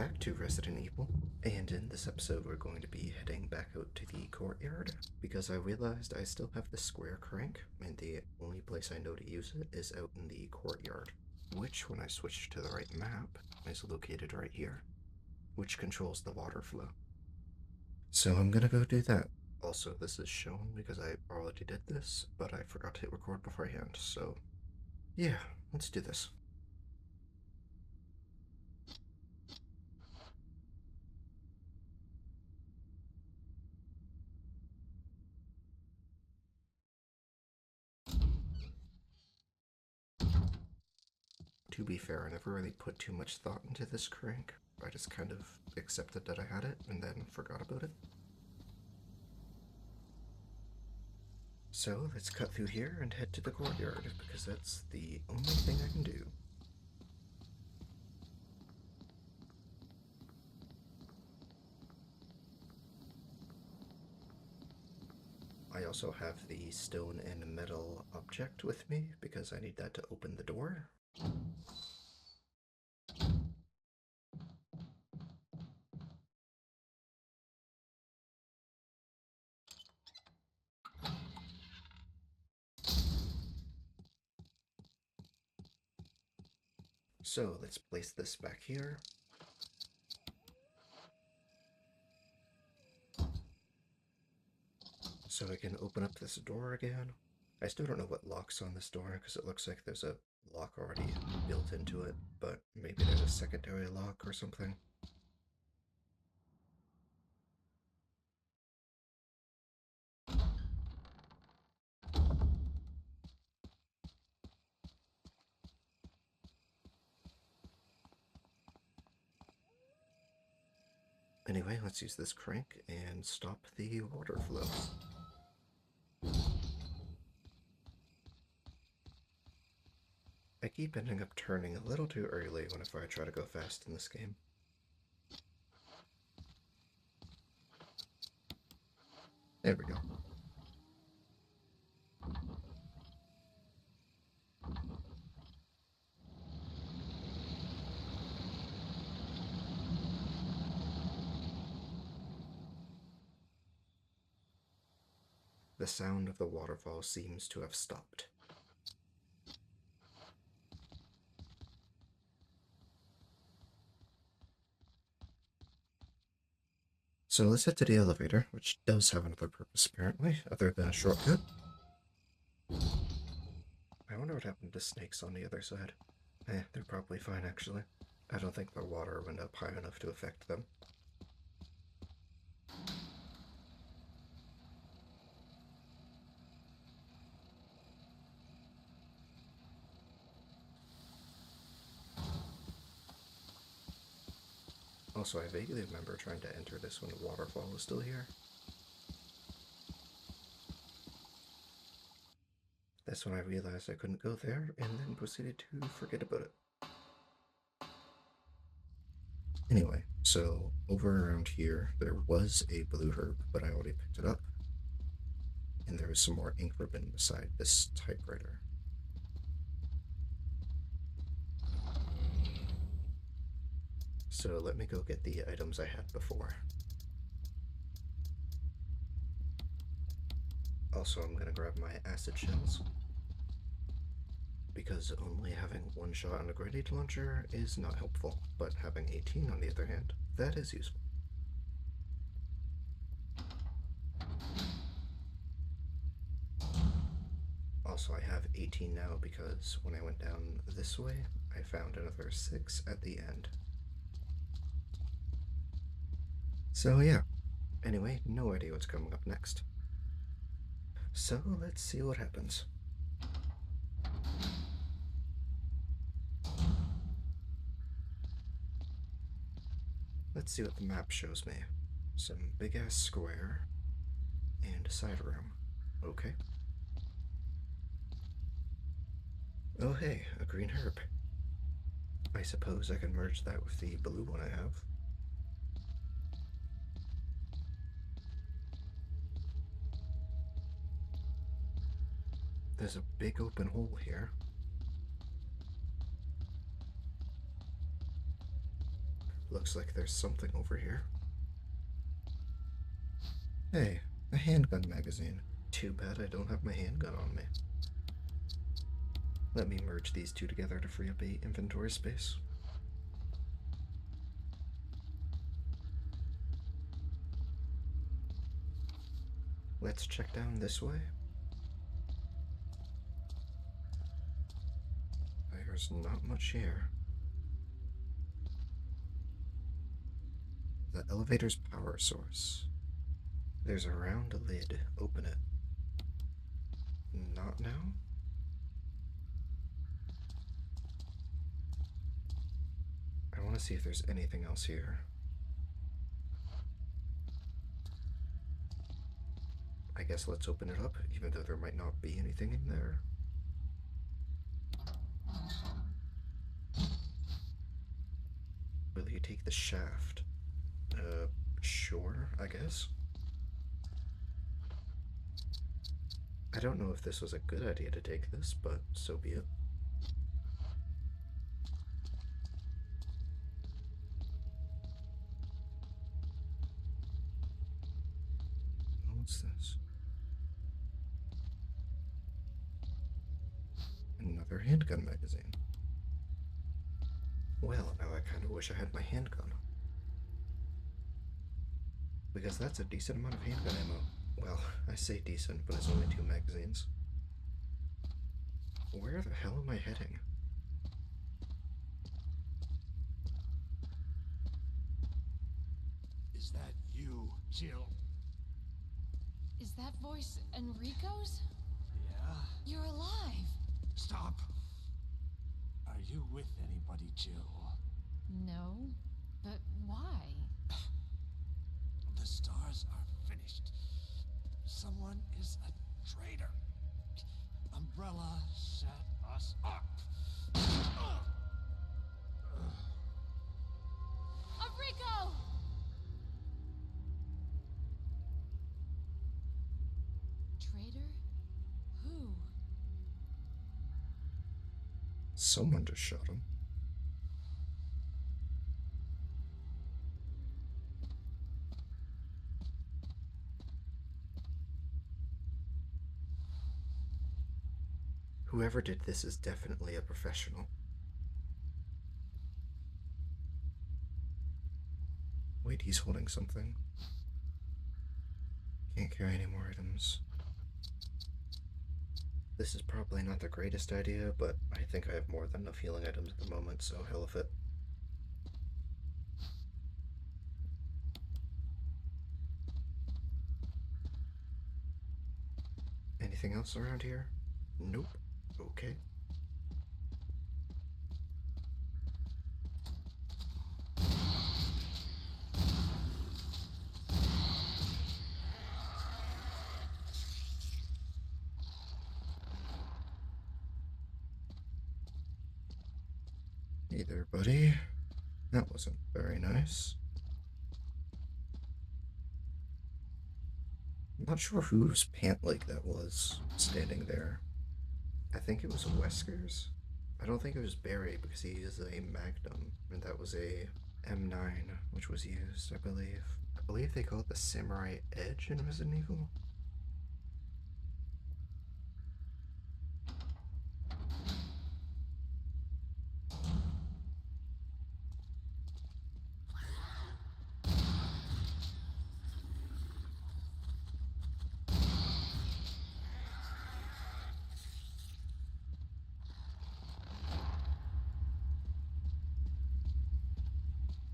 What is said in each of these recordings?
back to Resident Evil, and in this episode we're going to be heading back out to the courtyard because I realized I still have the square crank, and the only place I know to use it is out in the courtyard, which, when I switch to the right map, is located right here, which controls the water flow. So I'm gonna go do that. Also, this is shown because I already did this, but I forgot to hit record beforehand, so yeah, let's do this. To be fair, I never really put too much thought into this crank. I just kind of accepted that I had it and then forgot about it. So let's cut through here and head to the courtyard, because that's the only thing I can do. I also have the stone and metal object with me, because I need that to open the door. So let's place this back here. So I can open up this door again. I still don't know what locks on this door, because it looks like there's a lock already built into it, but maybe there's a secondary lock or something. Anyway, let's use this crank and stop the water flow. I keep ending up turning a little too early whenever I try to go fast in this game. There we go. The sound of the waterfall seems to have stopped. So let's head to the elevator, which does have another purpose apparently, other than a shortcut. I wonder what happened to snakes on the other side. They're probably fine actually. I don't think the water went up high enough to affect them. Also, I vaguely remember trying to enter this when the waterfall was still here. That's when I realized I couldn't go there, and then proceeded to forget about it. Anyway, so over around here, there was a blue herb, but I already picked it up. And there was some more ink ribbon beside this typewriter. So let me go get the items I had before. Also, I'm gonna grab my acid shells, because only having one shot on a grenade launcher is not helpful, but having 18 on the other hand, that is useful. Also, I have 18 now because when I went down this way, I found another 6 at the end. So yeah, anyway, no idea what's coming up next. So let's see what happens. Let's see what the map shows me. Some big-ass square and a side room. Okay. Oh hey, a green herb. I suppose I can merge that with the blue one I have. There's a big open hole here. Looks like there's something over here. Hey, a handgun magazine. Too bad I don't have my handgun on me. Let me merge these two together to free up a inventory space. Let's check down this way. There's not much here. The elevator's power source. There's a round lid. Open it. Not now? I want to see if there's anything else here. I guess let's open it up, even though there might not be anything in there. Will you take the shaft? Sure, I guess. I don't know if this was a good idea to take this, but so be it. What's this? Another handgun magazine. Well, now I kind of wish I had my handgun. Because that's a decent amount of handgun ammo. Well, I say decent, but it's only 2 magazines. Where the hell am I heading? Is that you, Jill? Is that voice Enrico's? Yeah? You're alive! Stop! Are you with anybody, Jill? No, but why? The stars are finished. Someone is a traitor. Umbrella set us up. Enrico! Traitor? Who? Someone just shot him. Whoever did this is definitely a professional. Wait, he's holding something. Can't carry any more items. This is probably not the greatest idea, but I think I have more than enough healing items at the moment, so hell with it. Anything else around here? Nope. Okay. Hey there, buddy. That wasn't very nice. I'm not sure whose pant leg that was standing there. I think it was Wesker's. I don't think it was Barry because he uses a Magnum, and that was a M9, which was used, I believe. I believe they call it the Samurai Edge in Resident Evil.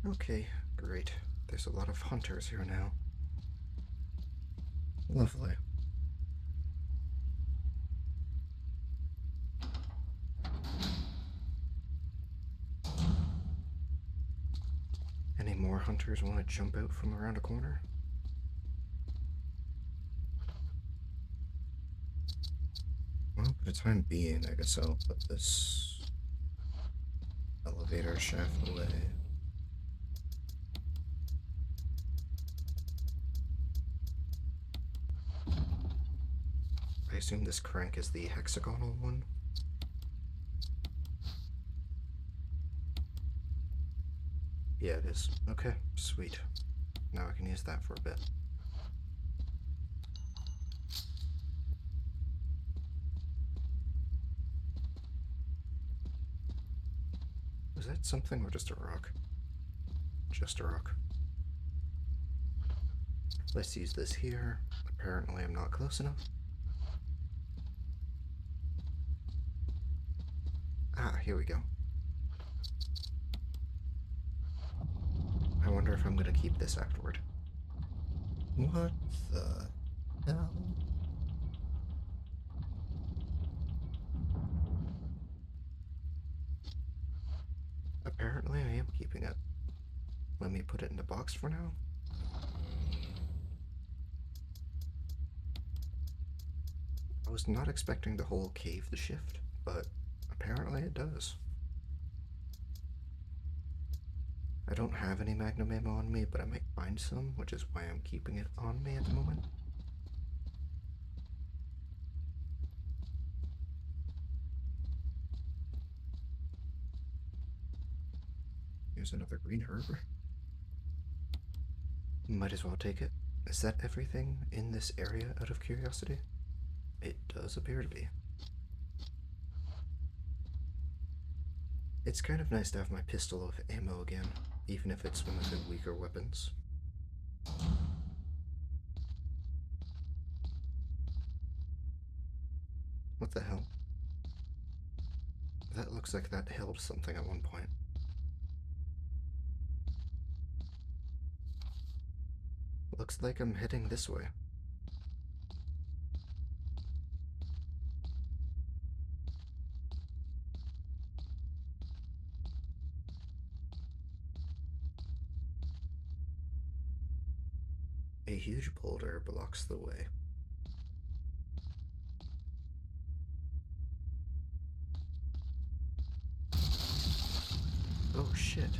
Okay, great. There's a lot of hunters here now. Lovely. Any more hunters want to jump out from around a corner? Well, for the time being, I guess I'll put this elevator shaft away. I assume this crank is the hexagonal one. Yeah, Yeah, it is. Okay, sweet. Now I can use that for a bit. Was that something or just a rock? Just a rock. Let's use this here. Apparently I'm not close enough. Ah, here we go. I wonder if I'm gonna keep this afterward. What the hell? Apparently I am keeping it. Let me put it in the box for now. I was not expecting the whole cave to shift, but apparently it does. I don't have any magnum ammo on me, but I might find some, which is why I'm keeping it on me at the moment. Here's another green herb. Might as well take it. Is that everything in this area out of curiosity? It does appear to be. It's kind of nice to have my pistol of ammo again, even if it's one of the weaker weapons. What the hell? That looks like that held something at one point. Looks like I'm heading this way. A huge boulder blocks the way. Oh shit.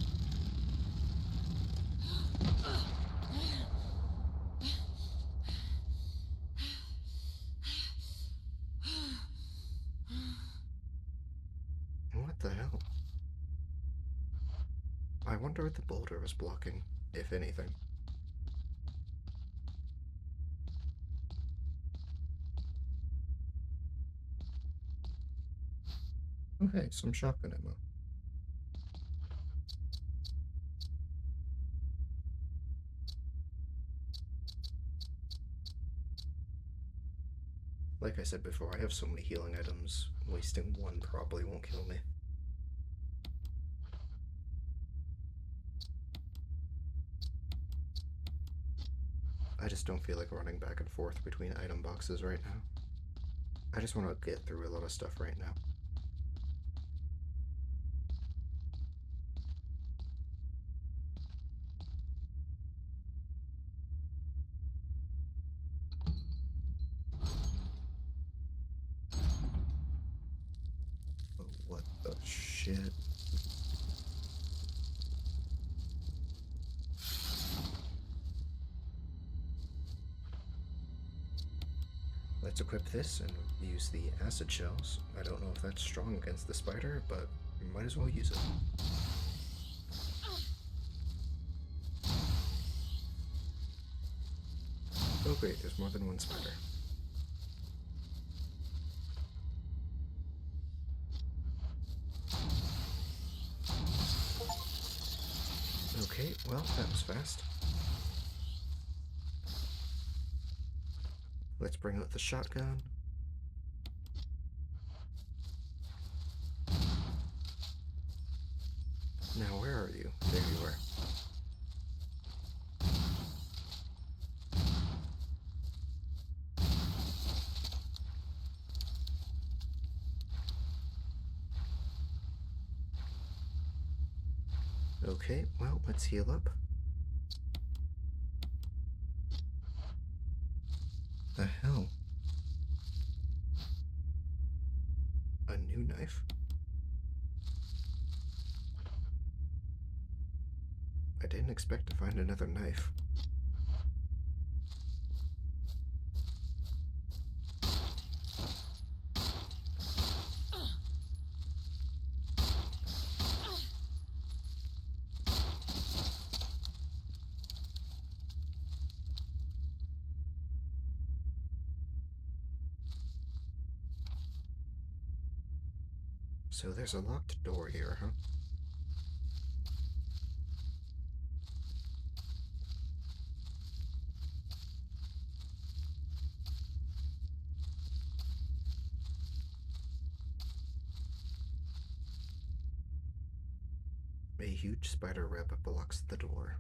What the hell? I wonder what the boulder was blocking, if anything. Okay, some shotgun ammo. Like I said before, I have so many healing items, wasting one probably won't kill me. I just don't feel like running back and forth between item boxes right now. I just want to get through a lot of stuff right now. Oh, what the shit? Let's equip this and use the acid shells. I don't know if that's strong against the spider, but we might as well use it. Oh great, there's more than one spider. Okay, well, that was fast. Let's bring out the shotgun. Now, where are you? There you are. Okay, well, let's heal up. The hell? A new knife? I didn't expect to find another knife. So there's a locked door here, huh? A huge spider web blocks the door.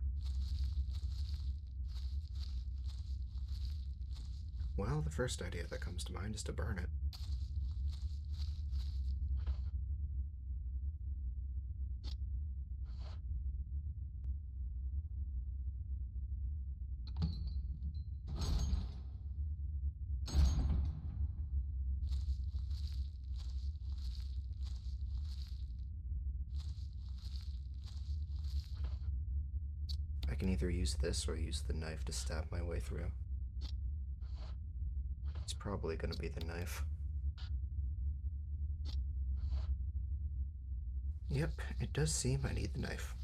Well, the first idea that comes to mind is to burn it. I can either use this or use the knife to stab my way through. It's probably gonna be the knife. Yep, it does seem I need the knife.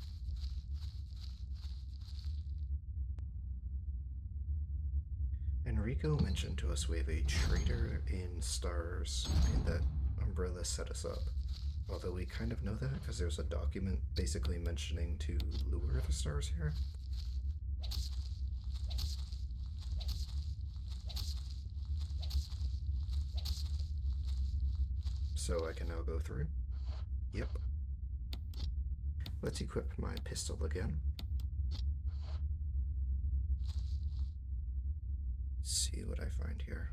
Enrico mentioned to us we have a traitor in Stars and that Umbrella set us up. Although we kind of know that because there's a document basically mentioning to lure the Stars here. So I can now go through. Yep. Let's equip my pistol again. See what I find here.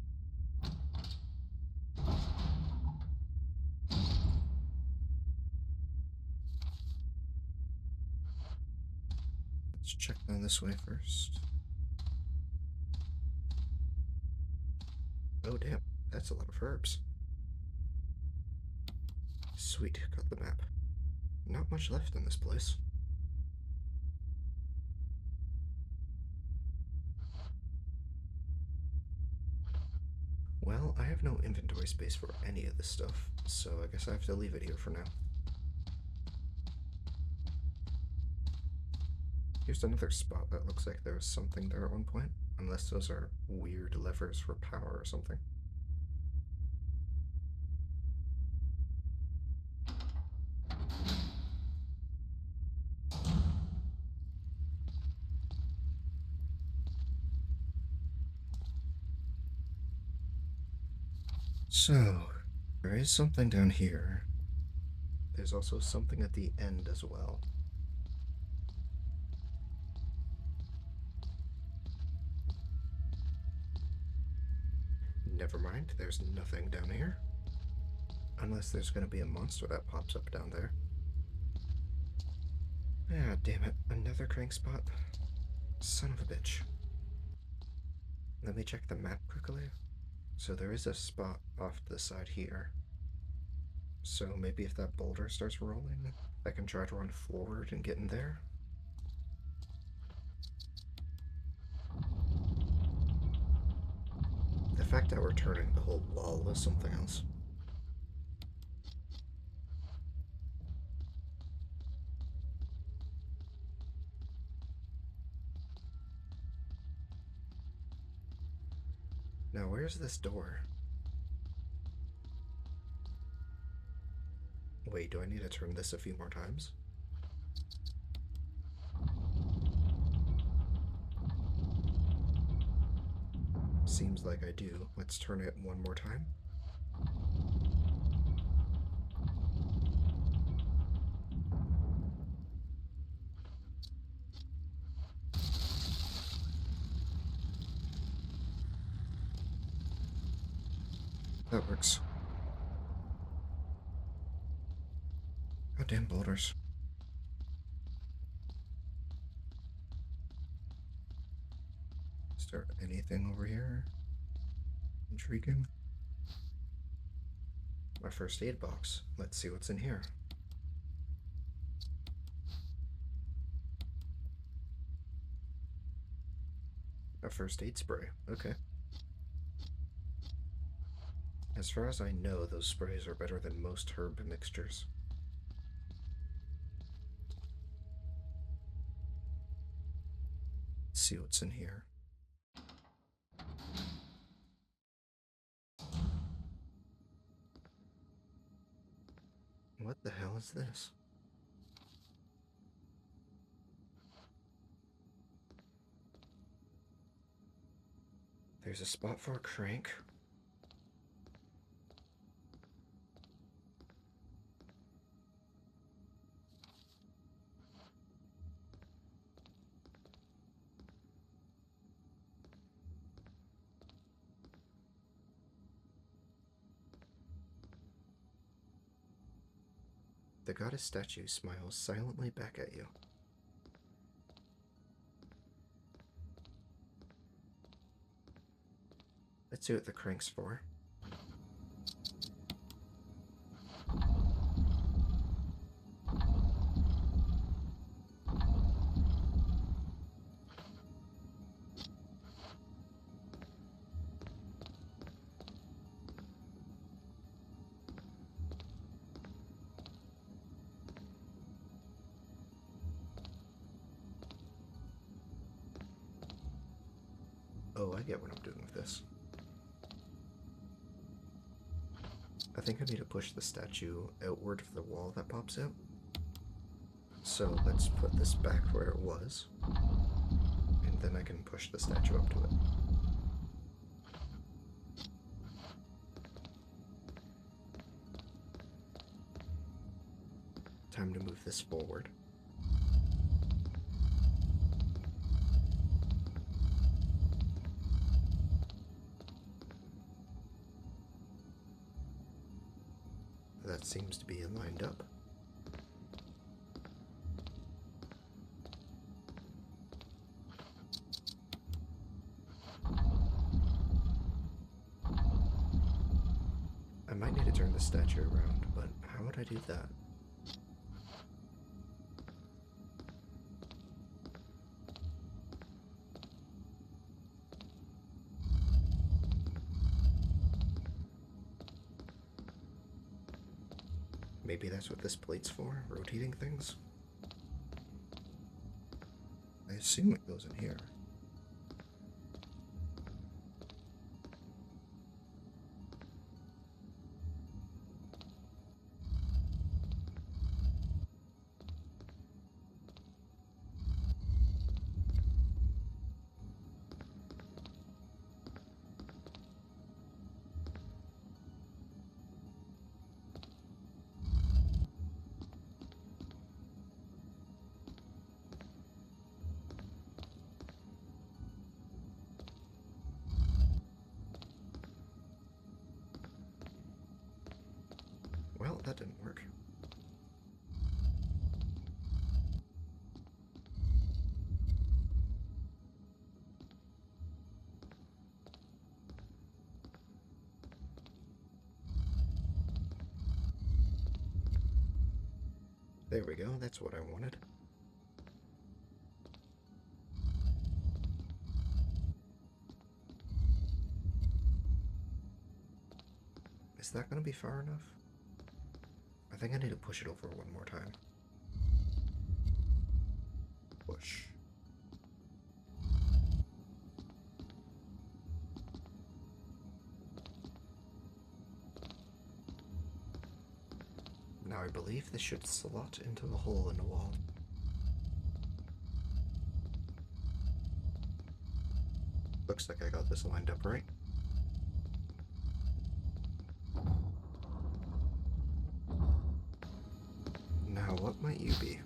Let's check down this way first. Oh damn, that's a lot of herbs. Sweet, got the map. Not much left in this place. Well, I have no inventory space for any of this stuff, so I guess I have to leave it here for now. Here's another spot that looks like there was something there at one point, unless those are weird levers for power or something. So, there is something down here. There's also something at the end as well. Never mind, there's nothing down here. Unless there's gonna be a monster that pops up down there. Ah, damn it, another crank spot. Son of a bitch. Let me check the map quickly. So there is a spot off to the side here. So maybe if that boulder starts rolling, I can try to run forward and get in there. The fact that we're turning the whole wall is something else. Now, where's this door? Wait, do I need to turn this a few more times? Seems like I do. Let's turn it one more time. That works. Goddamn boulders. Is there anything over here? Intriguing. My first aid box. Let's see what's in here. A first aid spray. Okay. As far as I know, those sprays are better than most herb mixtures. Let's see what's in here. is this? There's a spot for a crank. The goddess statue smiles silently back at you. Let's see what the crank's for. Oh, I get what I'm doing with this. I think I need to push the statue outward of the wall that pops out. So let's put this back where it was, and then I can push the statue up to it. Time to move this forward. That seems to be lined up. I might need to turn the statue around, but how would I do that? Maybe that's what this plate's for, rotating things? I assume it goes in here. Well, that didn't work. There we go, that's what I wanted. Is that going to be far enough? I think I need to push it over one more time. Push. Now I believe this should slot into the hole in the wall. Looks like I got this lined up right. Now what might you be?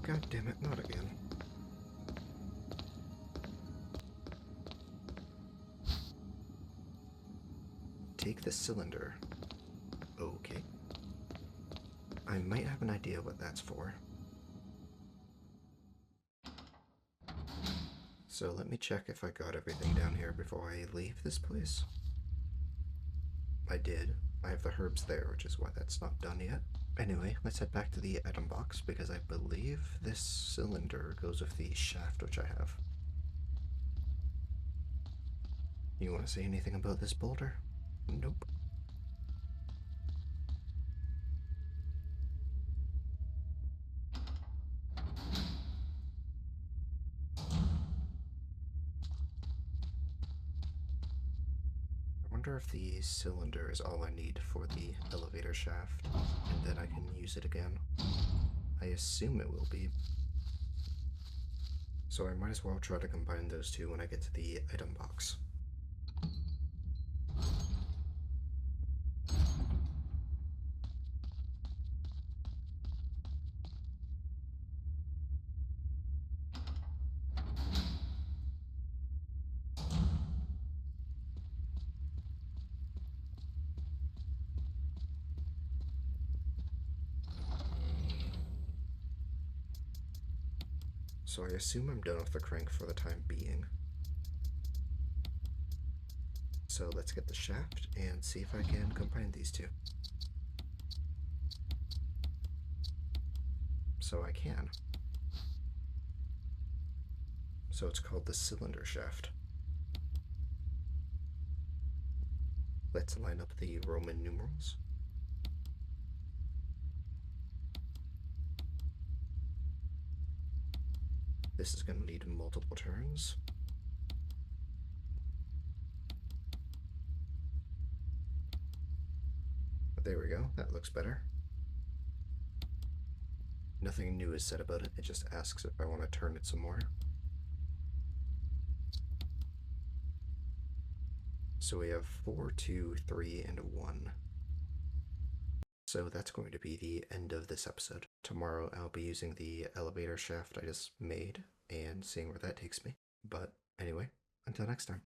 God damn it, not again. Take the cylinder. Okay. I might have an idea what that's for. So let me check if I got everything down here before I leave this place. I did. I have the herbs there, which is why that's not done yet. Anyway, let's head back to the item box because I believe this cylinder goes with the shaft which I have. You want to say anything about this boulder? Nope. wonder if the cylinder is all I need for the elevator shaft, and then I can use it again. I assume it will be. So I might as well try to combine those two when I get to the item box. So I assume I'm done with the crank for the time being. So let's get the shaft and see if I can combine these two. So I can. So it's called the cylinder shaft. Let's line up the Roman numerals. This is going to need multiple turns. There we go, that looks better. Nothing new is said about it, it just asks if I want to turn it some more. So we have 4, 2, 3, and 1. So that's going to be the end of this episode. Tomorrow I'll be using the elevator shaft I just made and seeing where that takes me. But anyway, until next time.